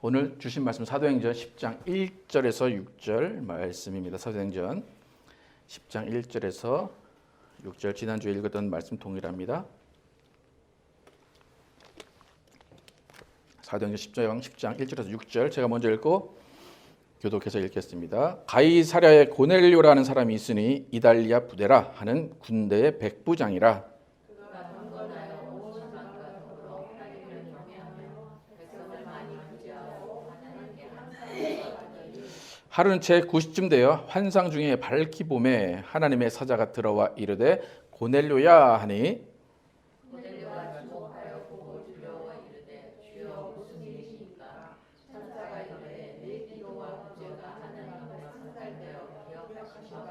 오늘 주신 말씀 사도행전 10장 1절에서 6절 말씀입니다. 사도행전 10장 1절에서 6절 지난주에 읽었던 말씀 동일합니다. 사도행전 10장 1절에서 6절 제가 먼저 읽고 교독해서 읽겠습니다. 가이사랴에 고넬료라는 사람이 있으니 이달리아 부대라 하는 군대의 백부장이라. 하루는 제 9시쯤 되어 환상 중에 밝기 봄에 하나님의 사자가 들어와 이르되 고넬료야 하니 고넬료가 주목하여 보고 두려워 이르되 주여 무슨 일이십니까? 천사가 이르되 내 기도와 구제가 하나님 앞에 상달되어 기억하시옵소서.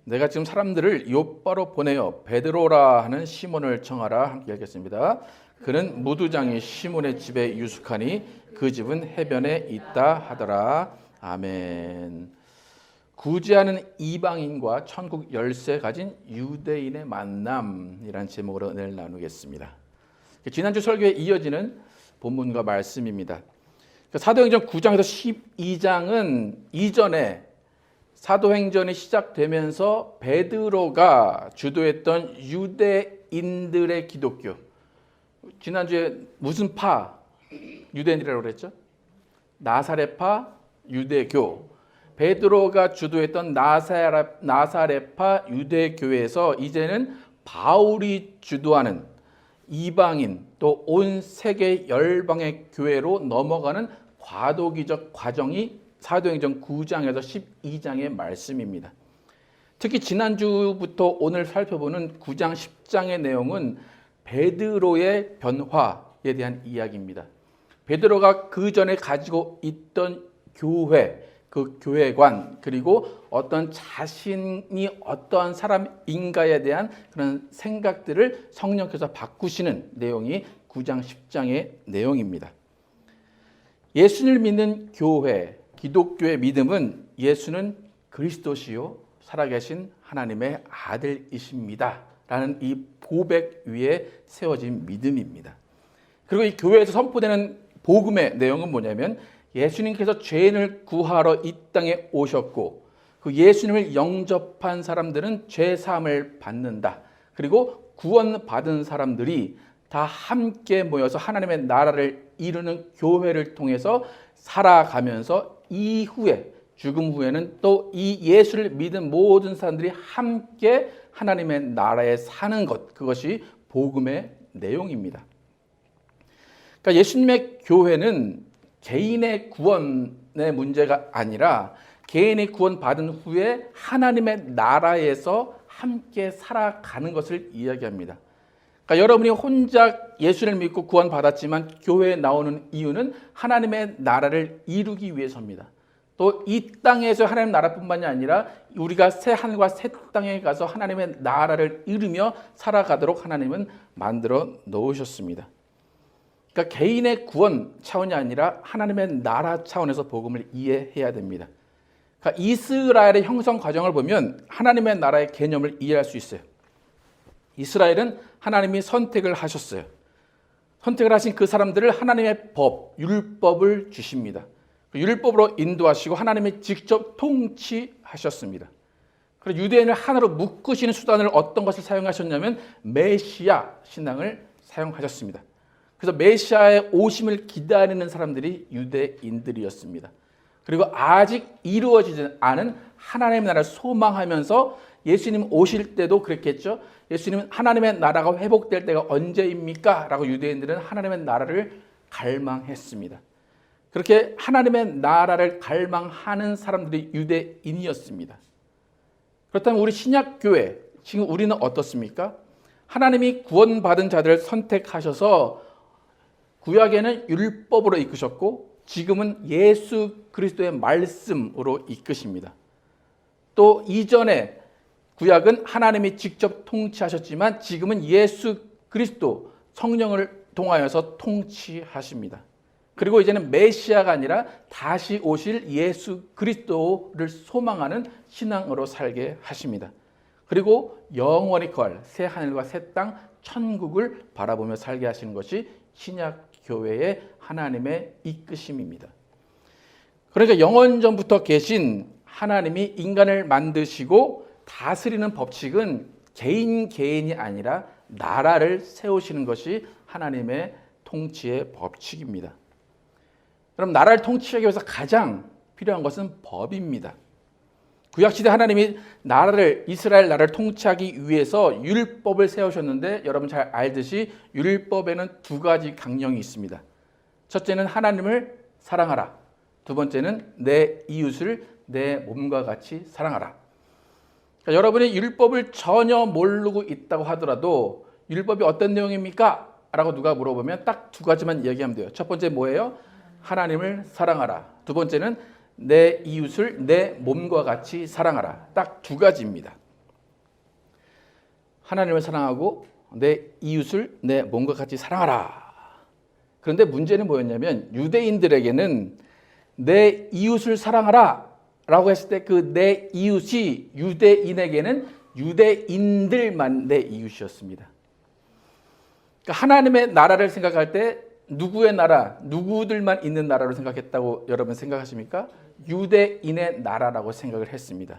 내가 지금 사람들을 요바로 보내어 베드로라 하는 시몬을 청하라. 함께 읽겠습니다. 그는 무두장이 시몬의 집에 유숙하니 그 집은 해변에 있다 하더라. 아멘. 구제하는 이방인과 천국 열쇠 가진 유대인의 만남이라는 제목으로 은혜를 나누겠습니다. 지난주 설교에 이어지는 본문과 말씀입니다. 사도행전 9장에서 12장은 이전에 사도행전이 시작되면서 베드로가 주도했던 유대인들의 기독교, 지난주에 무슨 파 유대인이라고 그랬죠? 나사렛파 유대교, 베드로가 주도했던 나사렛파 유대교회에서 이제는 바울이 주도하는 이방인 또 온 세계 열방의 교회로 넘어가는 과도기적 과정이 사도행전 9장에서 12장의 말씀입니다. 특히 지난주부터 오늘 살펴보는 9장 10장의 내용은 베드로의 변화에 대한 이야기입니다. 베드로가 그 전에 가지고 있던 교회, 그 교회관, 그리고 어떤 자신이 어떠한 사람인가에 대한 그런 생각들을 성령께서 바꾸시는 내용이 9장 10장의 내용입니다. 예수를 믿는 교회, 기독교의 믿음은 예수는 그리스도시요 살아계신 하나님의 아들이십니다 라는 이 고백 위에 세워진 믿음입니다. 그리고 이 교회에서 선포되는 복음의 내용은 뭐냐면 예수님께서 죄인을 구하러 이 땅에 오셨고 그 예수님을 영접한 사람들은 죄 사함을 받는다. 그리고 구원받은 사람들이 다 함께 모여서 하나님의 나라를 이루는 교회를 통해서 살아가면서 이후에 죽음 후에는 또 이 예수를 믿은 모든 사람들이 함께 하나님의 나라에 사는 것, 그것이 복음의 내용입니다. 그러니까 예수님의 교회는 개인의 구원의 문제가 아니라 개인이 구원받은 후에 하나님의 나라에서 함께 살아가는 것을 이야기합니다. 그러니까 여러분이 혼자 예수를 믿고 구원받았지만 교회에 나오는 이유는 하나님의 나라를 이루기 위해서입니다. 또 이 땅에서 하나님의 나라뿐만이 아니라 우리가 새 하늘과 새 땅에 가서 하나님의 나라를 이루며 살아가도록 하나님은 만들어 놓으셨습니다. 그러니까 개인의 구원 차원이 아니라 하나님의 나라 차원에서 복음을 이해해야 됩니다. 그러니까 이스라엘의 형성 과정을 보면 하나님의 나라의 개념을 이해할 수 있어요. 이스라엘은 하나님이 선택을 하셨어요. 선택을 하신 그 사람들을 하나님의 법, 율법을 주십니다. 그 율법으로 인도하시고 하나님이 직접 통치하셨습니다. 그리고 유대인을 하나로 묶으시는 수단을 어떤 것을 사용하셨냐면 메시아 신앙을 사용하셨습니다. 그래서 메시아의 오심을 기다리는 사람들이 유대인들이었습니다. 그리고 아직 이루어지지 않은 하나님의 나라를 소망하면서 예수님 오실 때도 그랬겠죠. 예수님은 하나님의 나라가 회복될 때가 언제입니까? 라고 유대인들은 하나님의 나라를 갈망했습니다. 그렇게 하나님의 나라를 갈망하는 사람들이 유대인이었습니다. 그렇다면 우리 신약교회, 지금 우리는 어떻습니까? 하나님이 구원받은 자들을 선택하셔서 구약에는 율법으로 이끄셨고 지금은 예수 그리스도의 말씀으로 이끄십니다. 또 이전에 구약은 하나님이 직접 통치하셨지만 지금은 예수 그리스도 성령을 통하여서 통치하십니다. 그리고 이제는 메시아가 아니라 다시 오실 예수 그리스도를 소망하는 신앙으로 살게 하십니다. 그리고 영원히 거할 새 하늘과 새 땅 천국을 바라보며 살게 하시는 것이 신약 교회의 하나님의 이끄심입니다. 그러니까 영원전부터 계신 하나님이 인간을 만드시고 다스리는 법칙은 개인이 아니라 나라를 세우시는 것이 하나님의 통치의 법칙입니다. 그럼 나라를 통치하기 위해서 가장 필요한 것은 법입니다. 구약시대 하나님이 이스라엘 나라를 통치하기 위해서 율법을 세우셨는데 여러분 잘 알듯이 율법에는 두 가지 강령이 있습니다. 첫째는 하나님을 사랑하라. 두 번째는 내 이웃을 내 몸과 같이 사랑하라. 그러니까 여러분이 율법을 전혀 모르고 있다고 하더라도 율법이 어떤 내용입니까? 라고 누가 물어보면 딱 두 가지만 얘기하면 돼요. 첫 번째 뭐예요? 하나님을 사랑하라. 두 번째는 내 이웃을 내 몸과 같이 사랑하라. 딱 두 가지입니다. 하나님을 사랑하고 내 이웃을 내 몸과 같이 사랑하라. 그런데 문제는 뭐였냐면 유대인들에게는 내 이웃을 사랑하라 라고 했을 때 그 내 이웃이 유대인에게는 유대인들만 내 이웃이었습니다. 그러니까 하나님의 나라를 생각할 때 누구의 나라, 누구들만 있는 나라로 생각했다고 여러분 생각하십니까? 유대인의 나라라고 생각을 했습니다.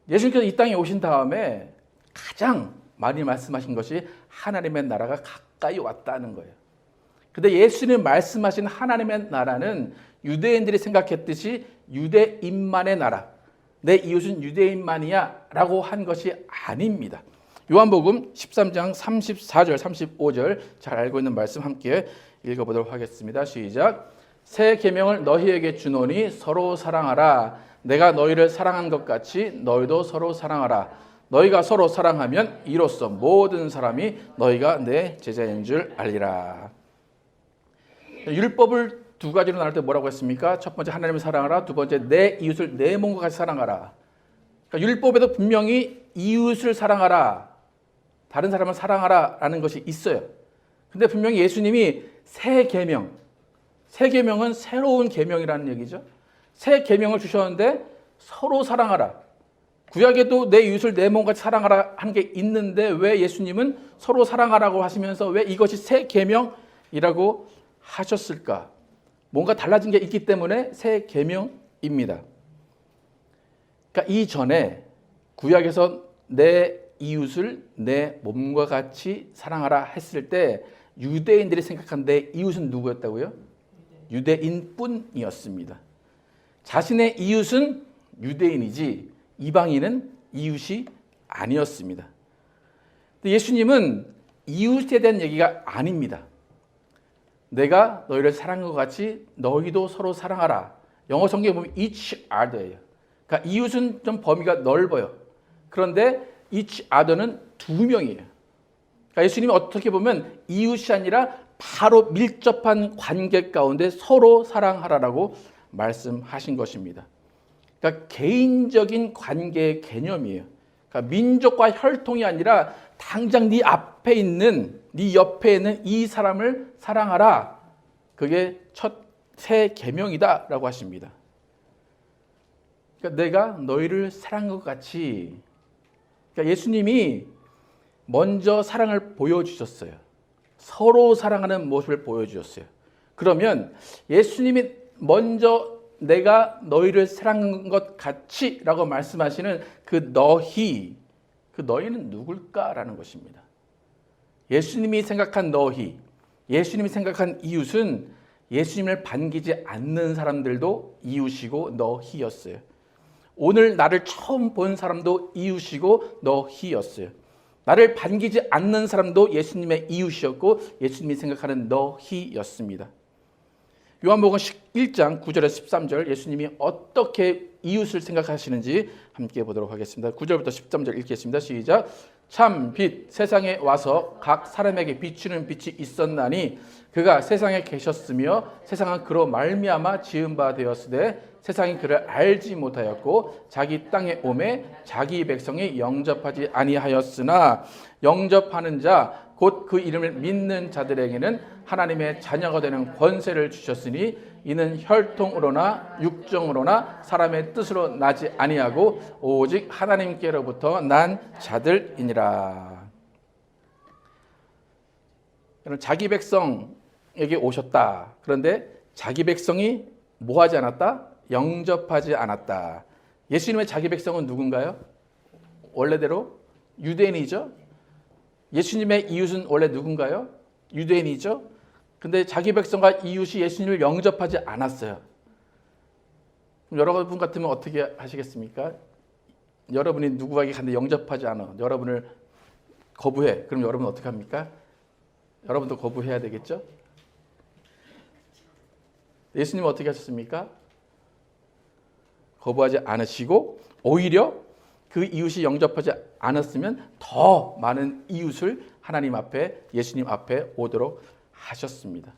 예수님께서 이 땅에 오신 다음에 가장 많이 말씀하신 것이 하나님의 나라가 가까이 왔다는 거예요. 근데 예수님 말씀하신 하나님의 나라는 유대인들이 생각했듯이 유대인만의 나라, 내 이웃은 유대인만이야 라고 한 것이 아닙니다. 요한복음 13장 34절 35절 잘 알고 있는 말씀 함께 읽어보도록 하겠습니다. 시작. 새 계명을 너희에게 주노니 서로 사랑하라. 내가 너희를 사랑한 것 같이 너희도 서로 사랑하라. 너희가 서로 사랑하면 이로써 모든 사람이 너희가 내 제자인 줄 알리라. 율법을 두 가지로 나눌 때 뭐라고 했습니까? 첫 번째 하나님을 사랑하라. 두 번째 내 이웃을 내 몸과 같이 사랑하라. 그러니까 율법에도 분명히 이웃을 사랑하라, 다른 사람을 사랑하라라는 것이 있어요. 근데 분명히 예수님이 새 계명은 새로운 계명이라는 얘기죠. 새 계명을 주셨는데 서로 사랑하라. 구약에도 내 이웃을 내 몸같이 사랑하라 하는 게 있는데 왜 예수님은 서로 사랑하라고 하시면서 왜 이것이 새 계명이라고 하셨을까? 뭔가 달라진 게 있기 때문에 새 계명입니다. 그러니까 이전에 구약에서 내 이웃을 내 몸과 같이 사랑하라 했을 때 유대인들이 생각한 내 이웃은 누구였다고요? 유대인뿐이었습니다. 자신의 이웃은 유대인이지 이방인은 이웃이 아니었습니다. 예수님은 이웃에 대한 얘기가 아닙니다. 내가 너희를 사랑한 것 같이 너희도 서로 사랑하라. 영어 성경에 보면 each other예요. 그러니까 이웃은 좀 범위가 넓어요. 그런데 each other는 두 명이에요. 그러니까 예수님이 어떻게 보면 이웃이 아니라 바로 밀접한 관계 가운데 서로 사랑하라라고 말씀하신 것입니다. 그러니까 개인적인 관계의 개념이에요. 그러니까 민족과 혈통이 아니라 당장 네 앞에 있는, 네 옆에 있는 이 사람을 사랑하라. 그게 첫 새 계명이다라고 하십니다. 그러니까 내가 너희를 사랑한 것 같이, 그러니까 예수님이 먼저 사랑을 보여주셨어요. 서로 사랑하는 모습을 보여주셨어요. 그러면 예수님이 먼저 내가 너희를 사랑한 것 같이 라고 말씀하시는 그 너희는 누굴까라는 것입니다. 예수님이 생각한 너희, 예수님이 생각한 이웃은 예수님을 반기지 않는 사람들도 이웃이고 너희였어요. 오늘 나를 처음 본 사람도 이웃이고 너희였어요. 나를 반기지 않는 사람도 예수님의 이웃이었고 예수님이 생각하는 너희였습니다. 요한복음 1장 9절에서 13절 예수님이 어떻게 이웃을 생각하시는지 함께 보도록 하겠습니다. 9절부터 13절 읽겠습니다. 시작. 참 빛 세상에 와서 각 사람에게 비추는 빛이 있었나니 그가 세상에 계셨으며 세상은 그로 말미암아 지은 바 되었으되 세상이 그를 알지 못하였고 자기 땅에 오매 자기 백성이 영접하지 아니하였으나 영접하는 자 곧 그 이름을 믿는 자들에게는 하나님의 자녀가 되는 권세를 주셨으니 이는 혈통으로나 육정으로나 사람의 뜻으로 나지 아니하고 오직 하나님께로부터 난 자들이니라. 자기 백성을 오셨다. 그런데 자기 백성이 뭐 하지 않았다? 영접하지 않았다. 예수님의 자기 백성은 누군가요? 원래대로 유대인이죠. 예수님의 이웃은 원래 누군가요? 유대인이죠. 근데 자기 백성과 이웃이 예수님을 영접하지 않았어요. 그럼 여러분 같으면 어떻게 하시겠습니까? 여러분이 누구에게 갔는데 영접하지 않아. 여러분을 거부해. 그럼 여러분은 어떻게 합니까? 여러분도 거부해야 되겠죠? 예수님은 어떻게 하셨습니까? 거부하지 않으시고 오히려 그 이웃이 영접하지 않았으면 더 많은 이웃을 하나님 앞에, 예수님 앞에 오도록 하셨습니다.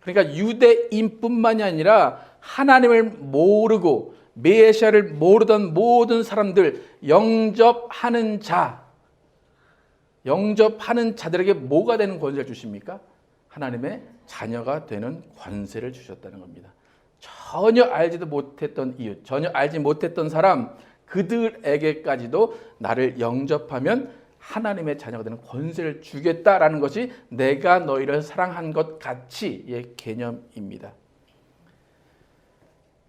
그러니까 유대인뿐만이 아니라 하나님을 모르고 메시아를 모르던 모든 사람들, 영접하는 자들에게 뭐가 되는 권세를 주십니까? 하나님의 자녀가 되는 권세를 주셨다는 겁니다. 전혀 알지도 못했던 이웃, 전혀 알지 못했던 사람, 그들에게까지도 나를 영접하면 하나님의 자녀가 되는 권세를 주겠다라는 것이 내가 너희를 사랑한 것 같이의 개념입니다.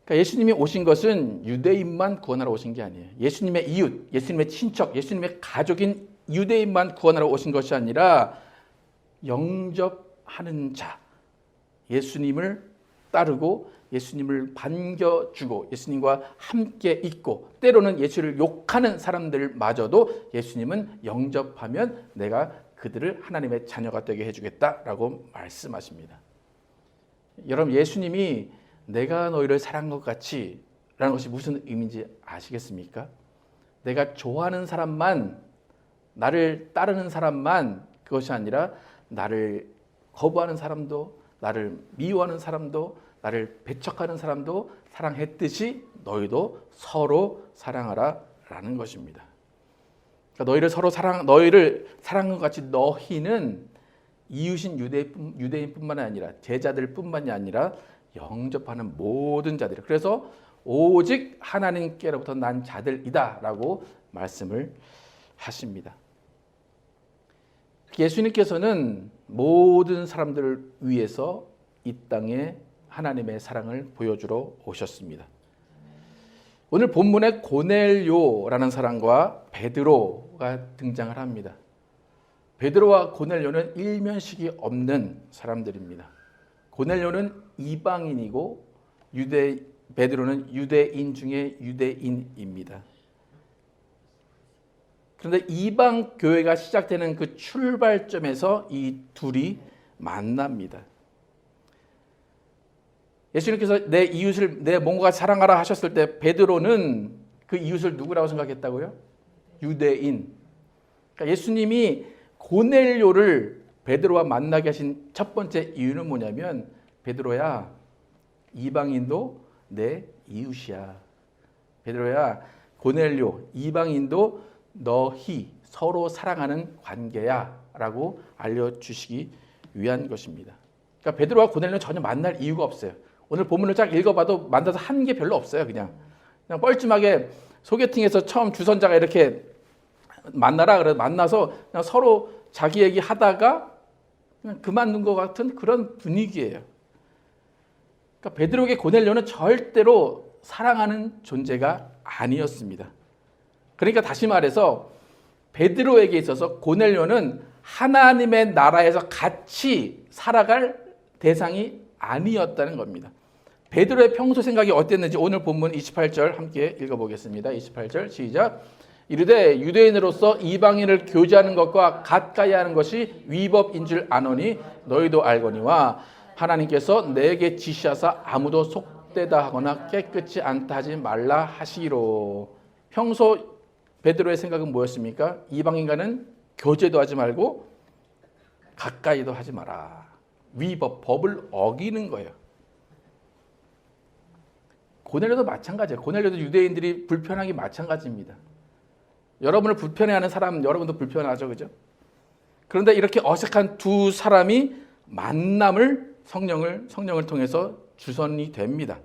그러니까 예수님이 오신 것은 유대인만 구원하러 오신 게 아니에요. 예수님의 이웃, 예수님의 친척, 예수님의 가족인 유대인만 구원하러 오신 것이 아니라 영접하는 자, 예수님을 따르고 예수님을 반겨주고 예수님과 함께 있고 때로는 예수를 욕하는 사람들마저도 예수님은 영접하면 내가 그들을 하나님의 자녀가 되게 해주겠다라고 말씀하십니다. 여러분, 예수님이 내가 너희를 사랑한 것 같이 라는 것이 무슨 의미인지 아시겠습니까? 내가 좋아하는 사람만, 나를 따르는 사람만 그것이 아니라 나를 거부하는 사람도, 나를 미워하는 사람도, 나를 배척하는 사람도 사랑했듯이 너희도 서로 사랑하라 라는 것입니다. 그러니까 너희를 사랑한 것 같이 너희는 이웃인 유대인뿐만 아니라 제자들뿐만이 아니라 영접하는 모든 자들. 그래서 오직 하나님께로부터 난 자들이다라고 말씀을 하십니다. 예수님께서는 모든 사람들을 위해서 이 땅에 하나님의 사랑을 보여주러 오셨습니다. 오늘 본문에 고넬료라는 사람과 베드로가 등장을 합니다. 베드로와 고넬료는 일면식이 없는 사람들입니다. 고넬료는 이방인이고 베드로는 유대인 중에 유대인입니다. 그런데 이방 교회가 시작되는 그 출발점에서 이 둘이 만납니다. 예수님께서 내 이웃을 내 몸과 사랑하라 하셨을 때 베드로는 그 이웃을 누구라고 생각했다고요? 유대인. 그러니까 예수님이 고넬료를 베드로와 만나게 하신 첫 번째 이유는 뭐냐면, 베드로야, 이방인도 내 이웃이야. 베드로야, 고넬료, 이방인도 너희 서로 사랑하는 관계야 라고 알려주시기 위한 것입니다. 그러니까 베드로와 고넬료는 전혀 만날 이유가 없어요. 오늘 본문을 쫙 읽어봐도 만나서 한 게 별로 없어요. 그냥 뻘쭘하게 소개팅에서 처음 주선자가 이렇게 만나라 그래서 만나서 그냥 서로 자기 얘기 하다가 그냥 그만둔 것 같은 그런 분위기예요. 그러니까 베드로에게 고넬료는 절대로 사랑하는 존재가 아니었습니다. 그러니까 다시 말해서 베드로에게 있어서 고넬료는 하나님의 나라에서 같이 살아갈 대상이 아니었다는 겁니다. 베드로의 평소 생각이 어땠는지 오늘 본문 28절 함께 읽어보겠습니다. 28절 시작. 이르되 유대인으로서 이방인을 교제하는 것과 가까이 하는 것이 위법인 줄 아노니 너희도 알거니와 하나님께서 내게 지시하사 아무도 속되다 하거나 깨끗이 않다 하지 말라 하시기로. 평소 베드로의 생각은 뭐였습니까? 이방인과는 교제도 하지 말고 가까이도 하지 마라. 위법, 법을 어기는 거예요. 고넬료도 마찬가지예요. 고넬료도 유대인들이 불편하기 마찬가지입니다. 여러분을 불편해하는 사람, 여러분도 불편하죠, 그죠? 그런데 이렇게 어색한 두 사람이 만남을 성령을 통해서 주선이 됩니다.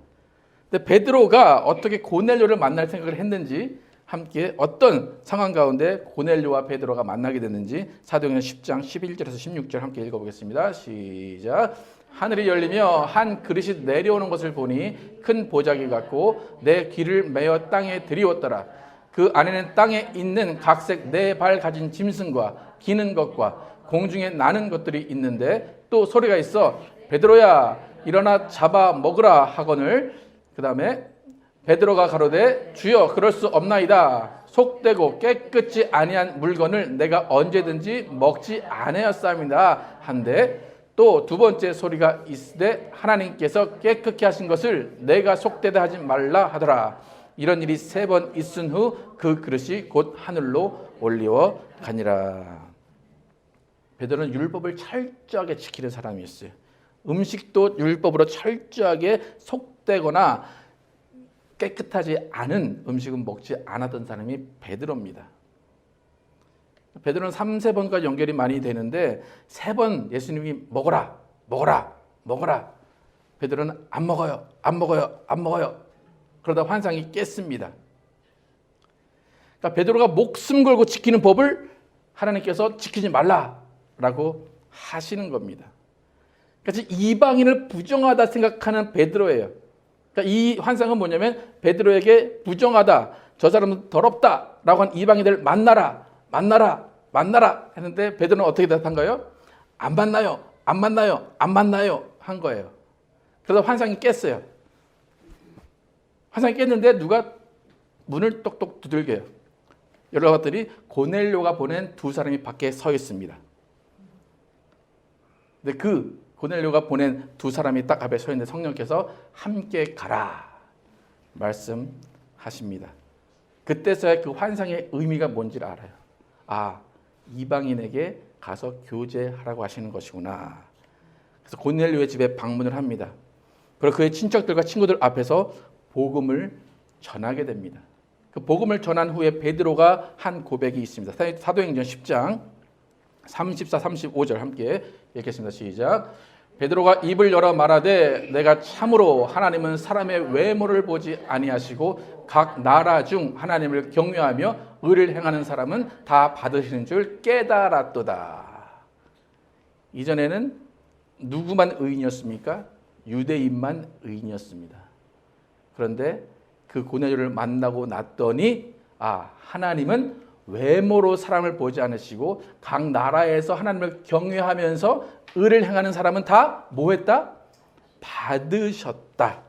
근데 베드로가 어떻게 고넬료를 만날 생각을 했는지, 함께 어떤 상황 가운데 고넬료와 베드로가 만나게 됐는지 사도행전 10장 11절에서 16절 함께 읽어보겠습니다. 시작. 하늘이 열리며 한 그릇이 내려오는 것을 보니 큰 보자기 같고 내 귀를 메어 땅에 들이웠더라. 그 안에는 땅에 있는 각색 네 발 가진 짐승과 기는 것과 공중에 나는 것들이 있는데 또 소리가 있어 베드로야 일어나 잡아 먹으라 하거늘. 그 다음에 베드로가 가로되 주여 그럴 수 없나이다. 속되고 깨끗이 아니한 물건을 내가 언제든지 먹지 아니하였사옵니다 한데 또 두 번째 소리가 있으되 하나님께서 깨끗게 하신 것을 내가 속되다 하지 말라 하더라. 이런 일이 3번 있은 후 그 그릇이 곧 하늘로 올리워 가니라. 베드로는 율법을 철저하게 지키는 사람이었어요. 음식도 율법으로 철저하게 속되거나 깨끗하지 않은 음식은 먹지 않았던 사람이 베드로입니다. 베드로는 3-4번과 연결이 많이 되는데 3번 예수님이 먹어라 먹어라 먹어라. 베드로는 안 먹어요 안 먹어요 안 먹어요. 그러다 환상이 깼습니다. 그러니까 베드로가 목숨 걸고 지키는 법을 하나님께서 지키지 말라라고 하시는 겁니다. 그래서 이방인을 부정하다 생각하는 베드로예요. 그러니까 이 환상은 뭐냐면 베드로에게 부정하다, 저 사람은 더럽다라고 한 이방인들 만나라 만나라 만나라 했는데 베드로는 어떻게 대답한가요? 안 만나요 안 만나요 안 만나요 한 거예요. 그래서 환상이 깼어요. 환상이 깼는데 누가 문을 똑똑 두들겨요. 열어봤더니 고넬료가 보낸 2사람이 밖에 서 있습니다. 근데 그 고넬료가 보낸 2사람이 딱 앞에 서 있는데 성령께서 함께 가라 말씀하십니다. 그때서야 그 환상의 의미가 뭔지를 알아요. 아, 이방인에게 가서 교제하라고 하시는 것이구나. 그래서 고넬료의 집에 방문을 합니다. 그리고 그의 친척들과 친구들 앞에서 복음을 전하게 됩니다. 그 복음을 전한 후에 베드로가 한 고백이 있습니다. 사도행전 10장 34, 35절 함께 읽겠습니다. 시작. 베드로가 입을 열어 말하되 내가 참으로 하나님은 사람의 외모를 보지 아니하시고 각 나라 중 하나님을 경외하며 의를 행하는 사람은 다 받으시는 줄 깨달았도다. 이전에는 누구만 의인이었습니까? 유대인만 의인이었습니다. 그런데 그 고넬료를 만나고 났더니 하나님은 외모로 사람을 보지 않으시고 각 나라에서 하나님을 경외하면서 의를 행하는 사람은 다 뭐했다? 받으셨다.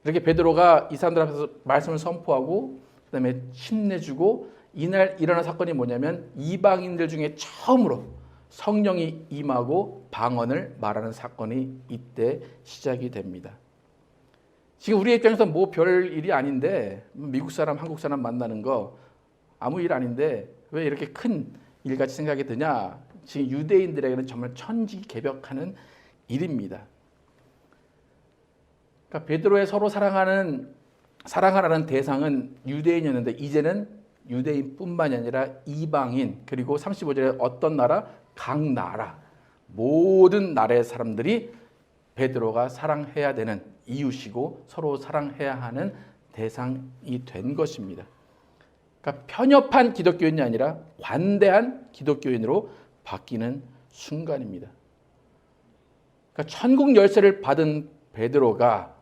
이렇게 베드로가 이 사람들 앞에서 말씀을 선포하고 그다음에 힘내주고 이날 일어난 사건이 뭐냐면 이방인들 중에 처음으로 성령이 임하고 방언을 말하는 사건이 이때 시작이 됩니다. 지금 우리 입장에서 뭐 별 일이 아닌데 미국 사람, 한국 사람 만나는 거 아무 일 아닌데 왜 이렇게 큰 일같이 생각이 드냐? 지금 유대인들에게는 정말 천지개벽하는 일입니다. 그러니까 베드로의 서로 사랑하라는 대상은 유대인이었는데 이제는 유대인뿐만이 아니라 이방인 그리고 35절에 어떤 나라? 각 나라 모든 나라의 사람들이 베드로가 사랑해야 되는 이웃이고 서로 사랑해야 하는 대상이 된 것입니다. 그러니까 편협한 기독교인이 아니라 관대한 기독교인으로 바뀌는 순간입니다. 그러니까 천국 열쇠를 받은 베드로가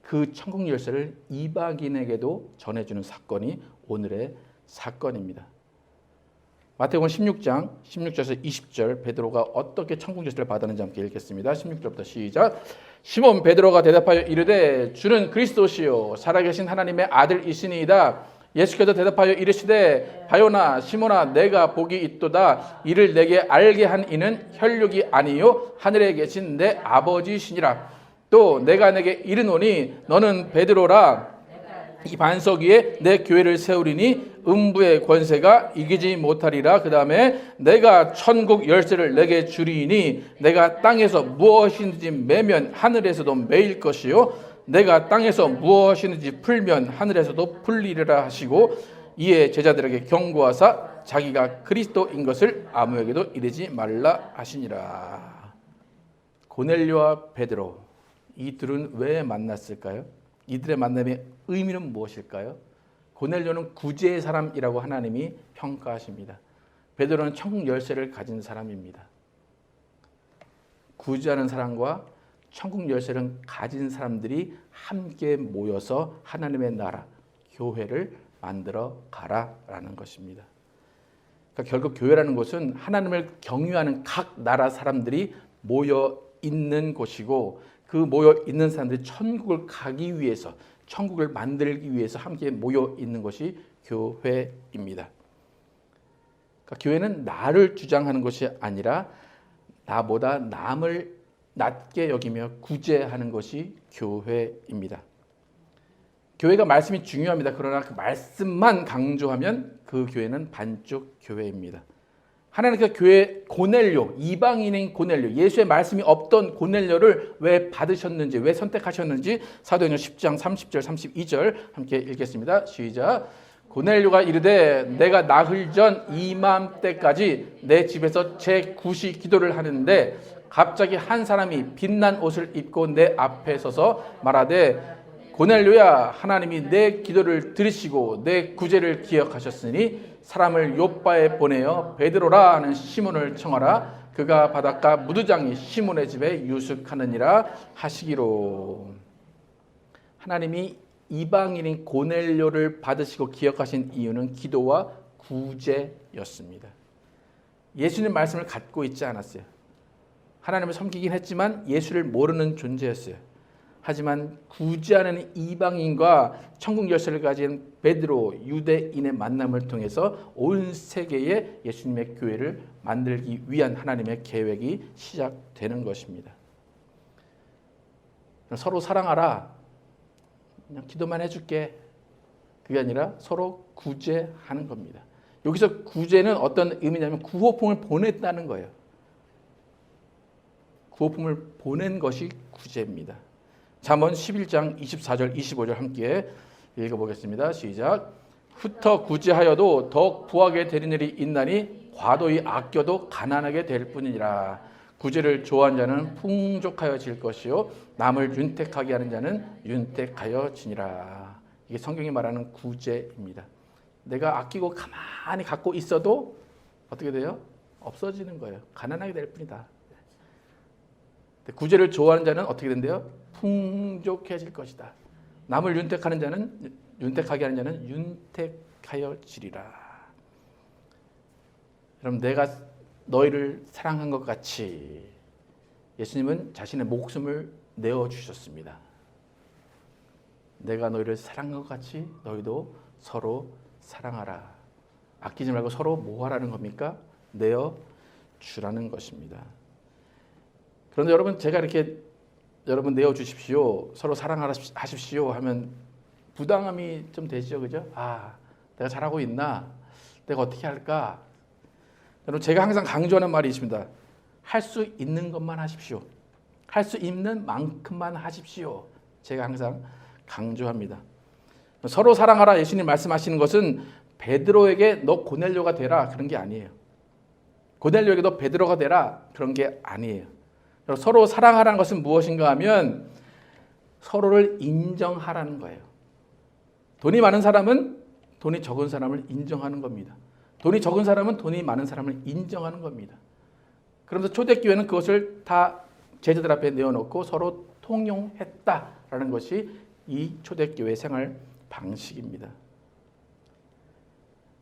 그 천국 열쇠를 이방인에게도 전해주는 사건이 오늘의 사건입니다. 마태복음 16장 16절에서 20절 베드로가 어떻게 천국 열쇠를 받았는지 함께 읽겠습니다. 16절부터 시작. 시몬 베드로가 대답하여 이르되 주는 그리스도시요 살아계신 하나님의 아들이시니이다. 예수께서 대답하여 이르시되 바요나 시몬아 내가 복이 있도다. 이를 내게 알게 한 이는 혈육이 아니요 하늘에 계신 내 아버지시니라. 또 내가 내게 이르노니 너는 베드로라. 이 반석 위에 내 교회를 세우리니 음부의 권세가 이기지 못하리라. 그 다음에 내가 천국 열쇠를 내게 주리니 내가 땅에서 무엇이든지 매면 하늘에서도 매일 것이요 내가 땅에서 무엇이든지 풀면 하늘에서도 풀리리라 하시고 이에 제자들에게 경고하사 자기가 그리스도인 것을 아무에게도 이르지 말라 하시니라. 고넬료와 베드로 이 둘은 왜 만났을까요? 이들의 만남의 의미는 무엇일까요? 고넬료는 구제의 사람이라고 하나님이 평가하십니다. 베드로는 천국 열쇠를 가진 사람입니다. 구제하는 사람과 천국 열쇠를 가진 사람들이 함께 모여서 하나님의 나라, 교회를 만들어 가라라는 것입니다. 그러니까 결국 교회라는 곳은 하나님을 경유하는 각 나라 사람들이 모여 있는 곳이고, 그 모여 있는 사람들이 천국을 가기 위해서, 천국을 만들기 위해서 함께 모여 있는 것이 교회입니다. 그러니까 교회는 나를 주장하는 것이 아니라 나보다 남을 낮게 여기며 구제하는 것이 교회입니다. 교회가 말씀이 중요합니다. 그러나 그 말씀만 강조하면 그 교회는 반쪽 교회입니다. 하나님께서 교회 고넬료, 이방인인 고넬료, 예수의 말씀이 없던 고넬료를 왜 받으셨는지, 왜 선택하셨는지 사도행전 10장 30절 32절 함께 읽겠습니다. 시작. 고넬료가 이르되 내가 나흘 전 이맘때까지 내 집에서 제9시 기도를 하는데 갑자기 한 사람이 빛난 옷을 입고 내 앞에 서서 말하되 고넬료야, 하나님이 내 기도를 들으시고 내 구제를 기억하셨으니 사람을 요빠에 보내어 베드로라 하는 시몬을 청하라. 그가 바닷가 무두장이 시몬의 집에 유숙하느니라 하시기로. 하나님이 이방인인 고넬료를 받으시고 기억하신 이유는 기도와 구제였습니다. 예수님 말씀을 갖고 있지 않았어요. 하나님을 섬기긴 했지만 예수를 모르는 존재였어요. 하지만 구제하는 이방인과 천국 열쇠를 가진 베드로, 유대인의 만남을 통해서 온 세계에 예수님의 교회를 만들기 위한 하나님의 계획이 시작되는 것입니다. 서로 사랑하라. 그냥 기도만 해줄게. 그게 아니라 서로 구제하는 겁니다. 여기서 구제는 어떤 의미냐면 구호품을 보냈다는 거예요. 구호품을 보낸 것이 구제입니다. 잠언 11장 24절 25절 함께 읽어보겠습니다. 시작. 흩어 구제하여도 더욱 부하게 되는 일이 있나니 과도히 아껴도 가난하게 될 뿐이니라. 구제를 좋아하는 자는 풍족하여질 것이요 남을 윤택하게 하는 자는 윤택하여지니라. 이게 성경이 말하는 구제입니다. 내가 아끼고 가만히 갖고 있어도 어떻게 돼요? 없어지는 거예요. 가난하게 될 뿐이다. 구제를 좋아하는 자는 어떻게 된대요? 풍족해질 것이다. 남을 윤택하는 자는, 윤택하게 하는 자는 윤택하여지리라. 여러분, 내가 너희를 사랑한 것 같이 예수님은 자신의 목숨을 내어주셨습니다. 내가 너희를 사랑한 것 같이 너희도 서로 사랑하라. 아끼지 말고 서로 뭐 하라는 겁니까? 내어주라는 것입니다. 그런데 여러분, 제가 이렇게 여러분 내어주십시오, 서로 사랑하십시오 하면 부당함이 좀 되죠, 그죠? 아, 내가 잘하고 있나? 내가 어떻게 할까? 여러분, 제가 항상 강조하는 말이 있습니다. 할 수 있는 것만 하십시오. 할 수 있는 만큼만 하십시오. 제가 항상 강조합니다. 서로 사랑하라 예수님 말씀하시는 것은 베드로에게 너 고넬료가 되라 그런 게 아니에요. 고넬료에게 너 베드로가 되라 그런 게 아니에요. 서로 사랑하라는 것은 무엇인가 하면 서로를 인정하라는 거예요. 돈이 많은 사람은 돈이 적은 사람을 인정하는 겁니다. 돈이 적은 사람은 돈이 많은 사람을 인정하는 겁니다. 그러면서 초대교회는 그것을 다 제자들 앞에 내어놓고 서로 통용했다라는 것이 이 초대교회 생활 방식입니다.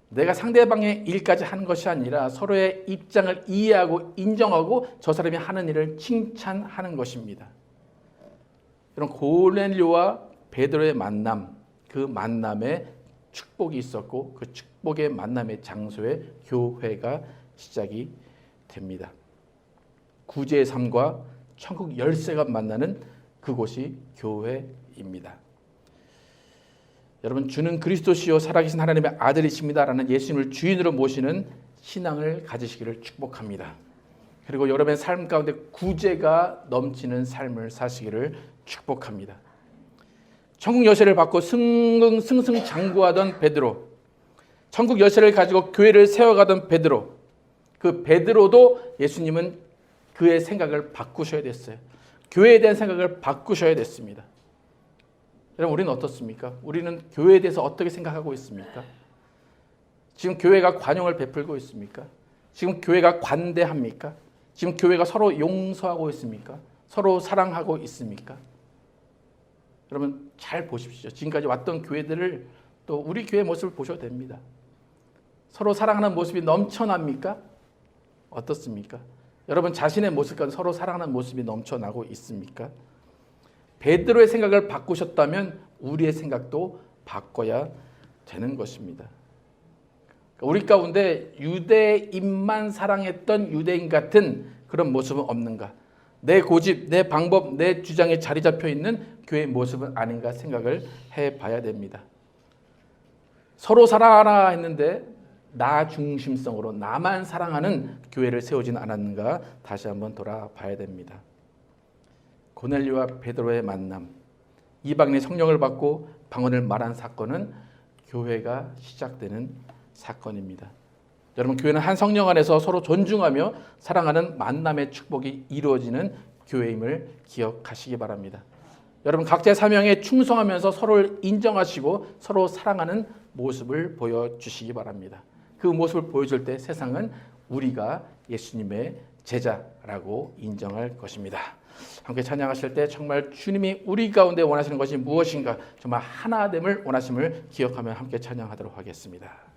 내가 상대방의 일까지 하는 것이 아니라 서로의 입장을 이해하고 인정하고 저 사람이 하는 일을 칭찬하는 것입니다. 이런 고넬료와 베드로의 만남, 그 만남에 축복이 있었고 그 축복의 만남의 장소에 교회가 시작이 됩니다. 구제의 삶과 천국 열쇠가 만나는 그곳이 교회입니다. 여러분, 주는 그리스도시요 살아계신 하나님의 아들이십니다라는 예수님을 주인으로 모시는 신앙을 가지시기를 축복합니다. 그리고 여러분의 삶 가운데 구제가 넘치는 삶을 사시기를 축복합니다. 천국 열쇠를 받고 승승장구하던 베드로, 천국 열쇠를 가지고 교회를 세워가던 베드로, 그 베드로도 예수님은 그의 생각을 바꾸셔야 됐어요. 교회에 대한 생각을 바꾸셔야 됐습니다. 여러분, 우리는 어떻습니까? 우리는 교회에 대해서 어떻게 생각하고 있습니까? 지금 교회가 관용을 베풀고 있습니까? 지금 교회가 관대합니까? 지금 교회가 서로 용서하고 있습니까? 서로 사랑하고 있습니까? 여러분 잘 보십시오. 지금까지 왔던 교회들을 또 우리 교회 모습을 보셔도 됩니다. 서로 사랑하는 모습이 넘쳐납니까? 어떻습니까? 여러분 자신의 모습 가운데 서로 사랑하는 모습이 넘쳐나고 있습니까? 베드로의 생각을 바꾸셨다면 우리의 생각도 바꿔야 되는 것입니다. 우리 가운데 유대인만 사랑했던 유대인 같은 그런 모습은 없는가? 내 고집, 내 방법, 내 주장에 자리 잡혀 있는 교회의 모습은 아닌가 생각을 해봐야 됩니다. 서로 사랑하라 했는데 나 중심성으로 나만 사랑하는 교회를 세우지는 않았는가 다시 한번 돌아봐야 됩니다. 고넬료와 베드로의 만남, 이방인의 성령을 받고 방언을 말한 사건은 교회가 시작되는 사건입니다. 여러분 교회는 한 성령 안에서 서로 존중하며 사랑하는 만남의 축복이 이루어지는 교회임을 기억하시기 바랍니다. 여러분 각자의 사명에 충성하면서 서로를 인정하시고 서로 사랑하는 모습을 보여주시기 바랍니다. 그 모습을 보여줄 때 세상은 우리가 예수님의 제자라고 인정할 것입니다. 함께 찬양하실 때 정말 주님이 우리 가운데 원하시는 것이 무엇인가 정말 하나됨을 원하심을 기억하며 함께 찬양하도록 하겠습니다.